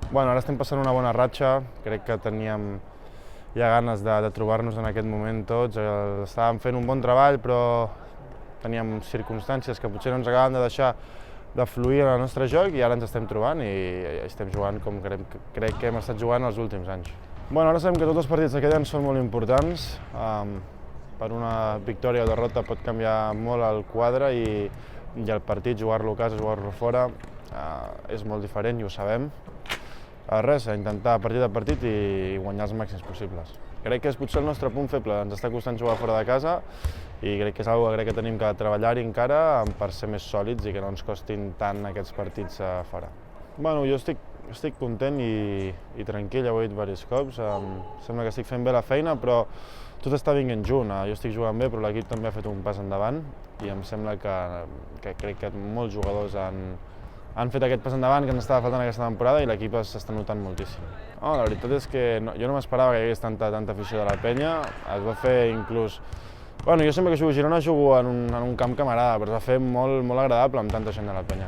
Bueno, ara estem passant una bona ratxa, crec que teníem ja ganes de trobar-nos en aquest moment tots. Estàvem fent un bon treball, però teníem circumstàncies que potser no ens acaben de deixar de fluir en el nostre joc i ara ens estem trobant i estem jugant com crec que hem estat jugant els últims anys. Bueno, ara sabem que tots els partits que queden són molt importants. Per una victòria o derrota pot canviar molt el quadre i el partit, jugar-lo a casa, jugar-lo fora, és molt diferent i ho sabem. Res, a intentar partit a partit i guanyar els màxims possibles. Crec que és potser el nostre punt feble, ens està costant jugar fora de casa i crec que és una cosa que tenim que treballar-hi encara per ser més sòlids i que no ens costin tant aquests partits fora. Bueno, jo estic content i tranquil, ja ho he dit diversos cops. Sembla que estic fent bé la feina, però tot està vinguent junt. Jo estic jugant bé, però l'equip també ha fet un pas endavant i em sembla que crec que molts jugadors han fet aquest pas endavant que ens estava faltant aquesta temporada i l'equip s'està notant moltíssim. La veritat és que jo no m'esperava que hi hagués tanta afició de la penya. Es va fer inclús... Bueno, jo sempre que jugo a Girona jugo en un camp que m'agrada, però es va fer molt agradable amb tanta gent de la penya.